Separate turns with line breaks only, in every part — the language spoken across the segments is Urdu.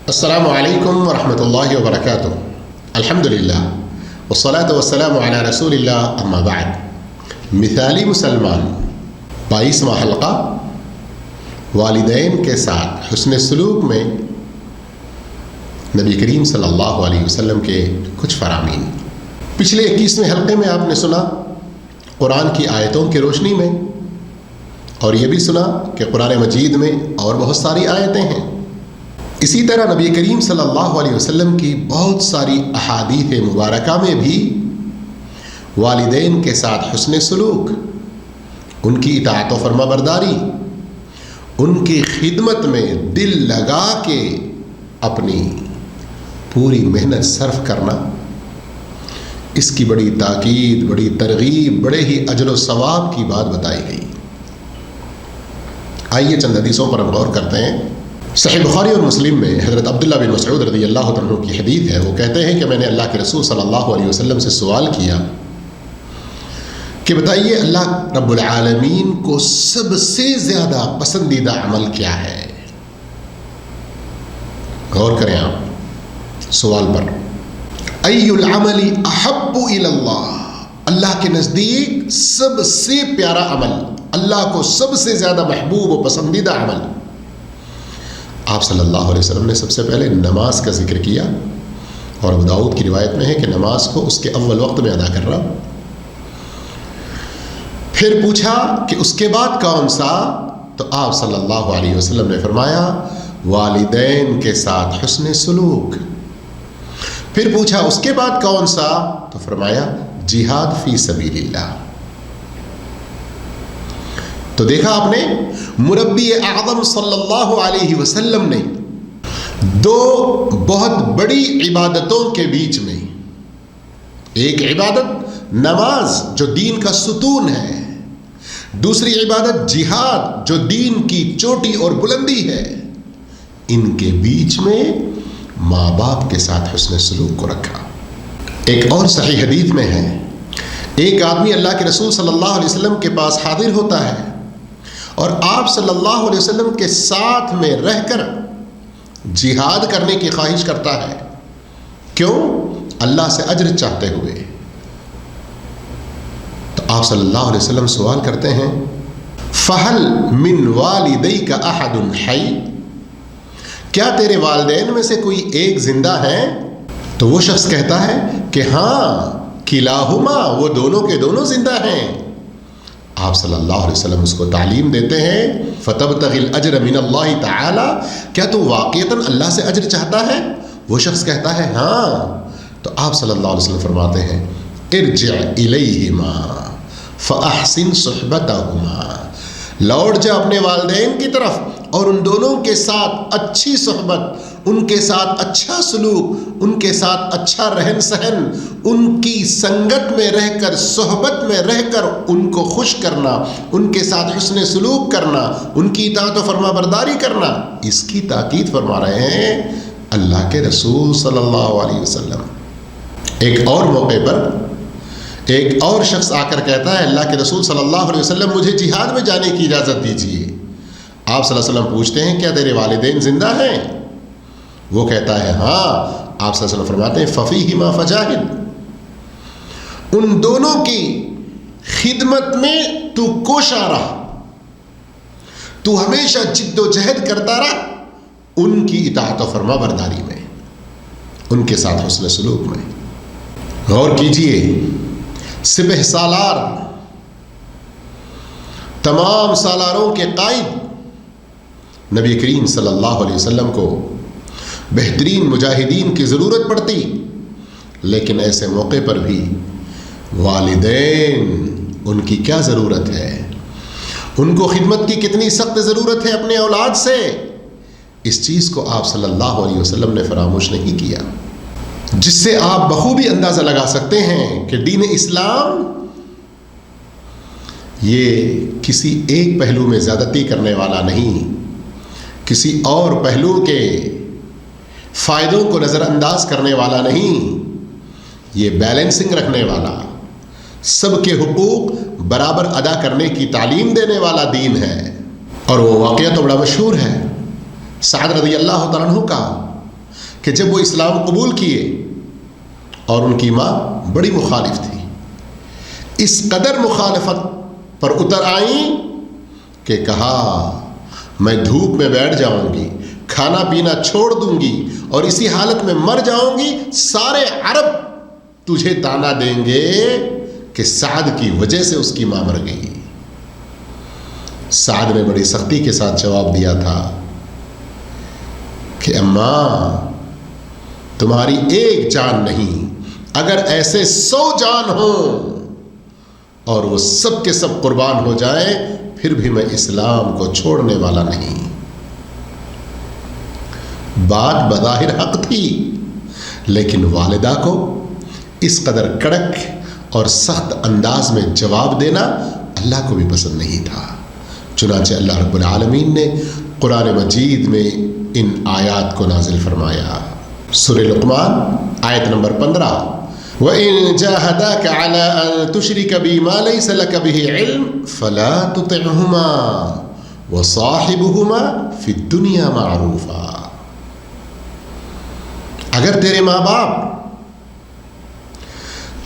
السلام علیکم ورحمۃ اللہ وبرکاتہ. الحمدللہ والصلاة والسلام علی رسول اللہ اما بعد. مثالی مسلمان 22واں حلقہ والدین کے ساتھ حسن سلوک میں نبی کریم صلی اللہ علیہ وسلم کے کچھ فرامین. پچھلے 21ویں حلقے میں آپ نے سنا قرآن کی آیتوں کی روشنی میں، اور یہ بھی سنا کہ قرآن مجید میں اور بہت ساری آیتیں ہیں. اسی طرح نبی کریم صلی اللہ علیہ وسلم کی بہت ساری احادیث مبارکہ میں بھی والدین کے ساتھ حسن سلوک، ان کی اطاعت و فرما برداری، ان کی خدمت میں دل لگا کے اپنی پوری محنت صرف کرنا، اس کی بڑی تاکید، بڑی ترغیب، بڑے ہی اجر و ثواب کی بات بتائی گئی. آئیے چند حدیثوں پر ہم غور کرتے ہیں. صحیح بخاری اور مسلم میں حضرت عبداللہ بن مسعود رضی اللہ عنہ کی حدیث ہے. وہ کہتے ہیں کہ میں نے اللہ کے رسول صلی اللہ علیہ وسلم سے سوال کیا کہ بتائیے اللہ رب العالمین کو سب سے زیادہ پسندیدہ عمل کیا ہے؟ غور کریں آپ سوال پر. ای العمل احب الی اللہ، اللہ کے نزدیک سب سے پیارا عمل، اللہ کو سب سے زیادہ محبوب و پسندیدہ عمل. آپ صلی اللہ علیہ وسلم نے سب سے پہلے نماز کا ذکر کیا، اور ابو داؤد کی روایت میں ہے کہ نماز کو اس کے اول وقت میں ادا کر رہا. پھر پوچھا کہ اس کے بعد کون سا؟ تو آپ صلی اللہ علیہ وسلم نے فرمایا والدین کے ساتھ حسن سلوک. پھر پوچھا اس کے بعد کون سا؟ تو فرمایا جہاد فی سبیل اللہ. تو دیکھا آپ نے مربی اعظم صلی اللہ علیہ وسلم نے دو بہت بڑی عبادتوں کے بیچ میں، ایک عبادت نماز جو دین کا ستون ہے، دوسری عبادت جہاد جو دین کی چوٹی اور بلندی ہے، ان کے بیچ میں ماں باپ کے ساتھ حسن سلوک کو رکھا. ایک اور صحیح حدیث میں ہے، ایک آدمی اللہ کے رسول صلی اللہ علیہ وسلم کے پاس حاضر ہوتا ہے اور آپ صلی اللہ علیہ وسلم کے ساتھ میں رہ کر جہاد کرنے کی خواہش کرتا ہے. کیوں؟ اللہ سے اجر چاہتے ہوئے. تو آپ صلی اللہ علیہ وسلم سوال کرتے ہیں فَهَلْ مِنْ وَالِدَيْكَ أَحَدٌ حَيٌّ، کیا تیرے والدین میں سے کوئی ایک زندہ ہے؟ تو وہ شخص کہتا ہے کہ ہاں کلاہما، وہ دونوں کے دونوں زندہ ہیں. آپ صلی اللہ علیہ وسلم اس کو تعلیم دیتے ہیں فَتَبْتَغِي الْأَجْرَ مِنَ اللَّهِ تَعَالَى، کیا تو واقعتاً اللہ سے اجر چاہتا ہے؟ وہ شخص کہتا ہے ہاں. تو آپ صلی اللہ علیہ وسلم فرماتے ہیں ارجع الیہما فاحسن صحبتہما، لوٹ جا اپنے والدین کی طرف اور ان دونوں کے ساتھ اچھی صحبت، ان کے ساتھ اچھا سلوک، ان کے ساتھ اچھا رہن سہن، ان کی سنگت میں رہ کر، صحبت میں رہ کر ان کو خوش کرنا، ان کے ساتھ حسن سلوک کرنا، ان کی اطاعت و فرما برداری کرنا. اس کی تاکید فرما رہے ہیں اللہ کے رسول صلی اللہ علیہ وسلم. ایک اور موقع پر ایک اور شخص آ کر کہتا ہے اللہ کے رسول صلی اللہ علیہ وسلم مجھے جہاد میں جانے کی اجازت دیجیے. آپ صلی اللہ علیہ وسلم پوچھتے ہیں کیا تیرے والدین زندہ ہیں؟ وہ کہتا ہے ہاں. آپ صلی اللہ علیہ وسلم فرماتے ہیں فَفِيهِمَا فَجَاهِدْ، ان دونوں کی خدمت میں تو کوشاں رہا، تو ہمیشہ جد و جہد کرتا رہا ان کی اطاعت و فرما برداری میں، ان کے ساتھ حسن سلوک میں. غور کیجئے، سپہ سالار، تمام سالاروں کے قائد نبی کریم صلی اللہ علیہ وسلم کو بہترین مجاہدین کی ضرورت پڑتی، لیکن ایسے موقع پر بھی والدین ان کی کیا ضرورت ہے، ان کو خدمت کی کتنی سخت ضرورت ہے اپنے اولاد سے، اس چیز کو آپ صلی اللہ علیہ وسلم نے فراموش نہیں کیا. جس سے آپ بخوبی اندازہ لگا سکتے ہیں کہ دین اسلام یہ کسی ایک پہلو میں زیادتی کرنے والا نہیں، کسی اور پہلو کے فائدوں کو نظر انداز کرنے والا نہیں، یہ بیلنسنگ رکھنے والا، سب کے حقوق برابر ادا کرنے کی تعلیم دینے والا دین ہے. اور وہ واقعہ تو بڑا مشہور ہے سعد رضی اللہ تعالیٰ عنہ کا، کہ جب وہ اسلام قبول کیے اور ان کی ماں بڑی مخالف تھی، اس قدر مخالفت پر اتر آئیں کہ کہا میں دھوپ میں بیٹھ جاؤں گی، کھانا پینا چھوڑ دوں گی اور اسی حالت میں مر جاؤں گی، سارے عرب تجھے تانا دیں گے کہ سعد کی وجہ سے اس کی ماں مر گئی۔ سعد نے بڑی سختی کے ساتھ جواب دیا تھا کہ اماں تمہاری ایک جان نہیں، اگر ایسے 100 جان ہوں اور وہ سب کے سب قربان ہو جائیں پھر بھی میں اسلام کو چھوڑنے والا نہیں۔ بات بظاہر حق تھی، لیکن والدہ کو اس قدر کڑک اور سخت انداز میں جواب دینا اللہ کو بھی پسند نہیں تھا۔ چنانچہ اللہ رب العالمین نے قرآن مجید میں ان آیات کو نازل فرمایا۔ سورہ لقمان آیت نمبر 15، وَإِن جَاهَدَاكَ عَلَىٰ أَن تُشْرِكَ بِي مَا لَيْسَ لَكَ بِهِ عِلْمٌ فَلَا تُطِعْهُمَا وَصَاحِبْهُمَا فِي الدُّنْيَا مَعْرُوفًا۔ اگر تیرے ماں باپ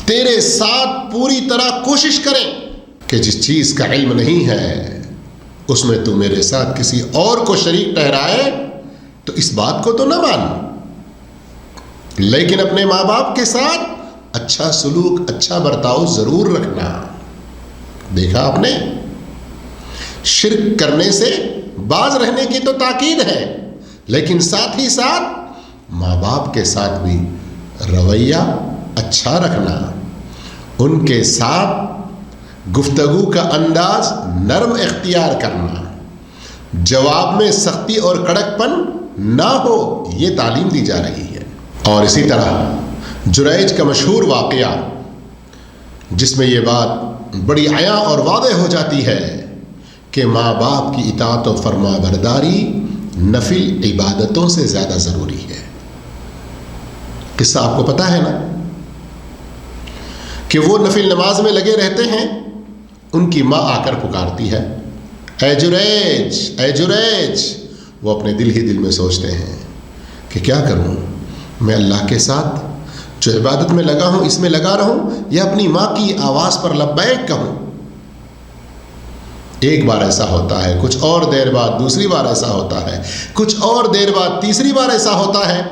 تیرے ساتھ پوری طرح کوشش کریں کہ جس چیز کا علم نہیں ہے اس میں تو میرے ساتھ کسی اور کو شریک ٹھہرائے تو اس بات کو تو نہ مان، لیکن اپنے ماں باپ کے ساتھ اچھا سلوک، اچھا برتاؤ ضرور رکھنا۔ دیکھا آپ نے، شرک کرنے سے باز رہنے کی تو تاکید ہے، لیکن ساتھ ہی ساتھ ماں باپ کے ساتھ بھی رویہ اچھا رکھنا، ان کے ساتھ گفتگو کا انداز نرم اختیار کرنا، جواب میں سختی اور کڑک پن نہ ہو، یہ تعلیم دی جا رہی ہے۔ اور اسی طرح جریج کا مشہور واقعہ جس میں یہ بات بڑی عیاں اور واضح ہو جاتی ہے کہ ماں باپ کی اطاعت و فرما برداری نفل عبادتوں سے زیادہ ضروری ہے۔ قصہ آپ کو پتہ ہے نا کہ وہ نفل نماز میں لگے رہتے ہیں، ان کی ماں آ کر پکارتی ہے، اے جریج اے جریج۔ وہ اپنے دل ہی دل میں سوچتے ہیں کہ کیا کروں، میں اللہ کے ساتھ جو عبادت میں لگا ہوں اس میں لگا رہوں یا اپنی ماں کی آواز پر لبیک کہوں۔ ایک بار ایسا ہوتا ہے، کچھ اور دیر بعد دوسری بار ایسا ہوتا ہے، کچھ اور دیر بعد تیسری بار ایسا ہوتا ہے،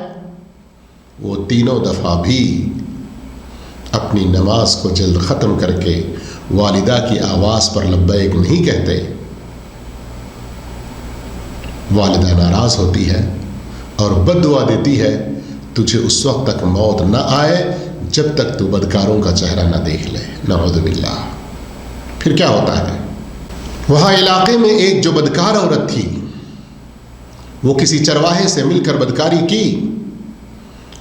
وہ تینوں دفعہ بھی اپنی نماز کو جلد ختم کر کے والدہ کی آواز پر لبیک نہیں کہتے۔ والدہ ناراض ہوتی ہے اور بد دعا دیتی ہے، تجھے اس وقت تک موت نہ آئے جب تک تو بدکاروں کا چہرہ نہ دیکھ لے، نعوذ باللہ۔ پھر کیا ہوتا ہے، وہاں علاقے میں ایک جو بدکار عورت تھی وہ کسی چرواہے سے مل کر بدکاری کی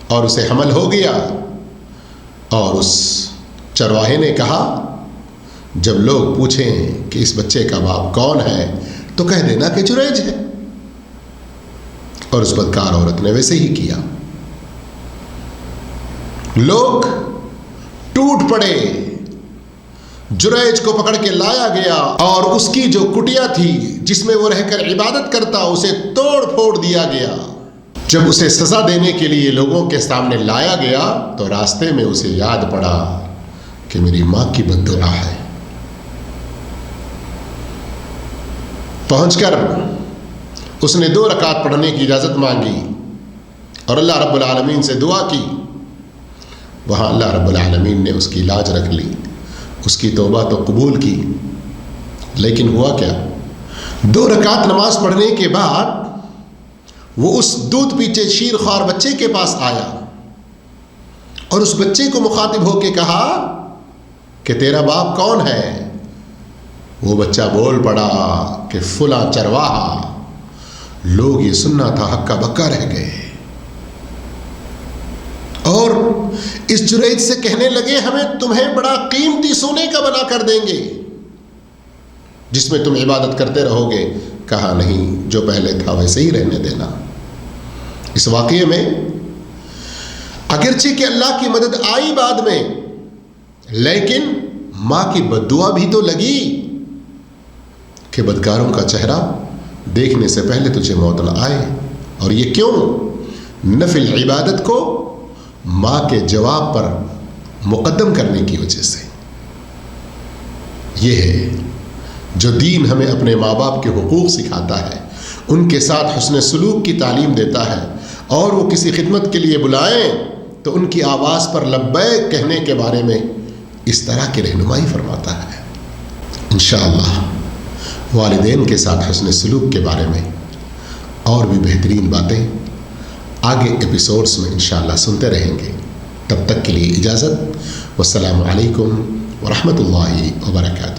اور اسے حمل ہو گیا، اور اس چرواہے نے کہا جب لوگ پوچھیں کہ اس بچے کا باپ کون ہے تو کہہ دینا کہ جریج ہے، اور اس بدکار عورت نے ویسے ہی کیا۔ لوگ ٹوٹ پڑے، جریج کو پکڑ کے لایا گیا اور اس کی جو کٹیا تھی جس میں وہ رہ کر عبادت کرتا اسے توڑ پھوڑ دیا گیا۔ جب اسے سزا دینے کے لیے لوگوں کے سامنے لایا گیا تو راستے میں اسے یاد پڑا کہ میری ماں کی بد دعا ہے۔ پہنچ کر اس نے 2 رکعت پڑھنے کی اجازت مانگی اور اللہ رب العالمین سے دعا کی۔ وہاں اللہ رب العالمین نے اس کی لاج رکھ لی، اس کی توبہ تو قبول کی، لیکن ہوا کیا، 2 رکعت نماز پڑھنے کے بعد وہ اس دودھ پیچھے شیر خوار بچے کے پاس آیا اور اس بچے کو مخاطب ہو کے کہا کہ تیرا باپ کون ہے؟ وہ بچہ بول پڑا کہ فلاں چرواہا۔ لوگ یہ سننا تھا ہکا بکا رہ گئے اور اس جریج سے کہنے لگے ہمیں تمہیں بڑا قیمتی سونے کا بنا کر دیں گے جس میں تم عبادت کرتے رہو گے۔ کہا نہیں، جو پہلے تھا ویسے ہی رہنے دینا۔ اس واقعے میں اگرچہ کہ اللہ کی مدد آئی بعد میں، لیکن ماں کی بد دعا بھی تو لگی کہ بدکاروں کا چہرہ دیکھنے سے پہلے تجھے موت نہ آئے۔ اور یہ کیوں؟ نفل عبادت کو ماں کے جواب پر مقدم کرنے کی وجہ سے. یہ ہے جو دین ہمیں اپنے ماں باپ کے حقوق سکھاتا ہے، ان کے ساتھ حسن سلوک کی تعلیم دیتا ہے، اور وہ کسی خدمت کے لیے بلائیں تو ان کی آواز پر لبیک کہنے کے بارے میں اس طرح کی رہنمائی فرماتا ہے. انشاءاللہ والدین کے ساتھ حسن سلوک کے بارے میں اور بھی بہترین باتیں آگے ایپیسوڈز میں انشاءاللہ سنتے رہیں گے. تب تک کے لیے اجازت. والسلام علیکم ورحمۃ اللہ وبرکاتہ.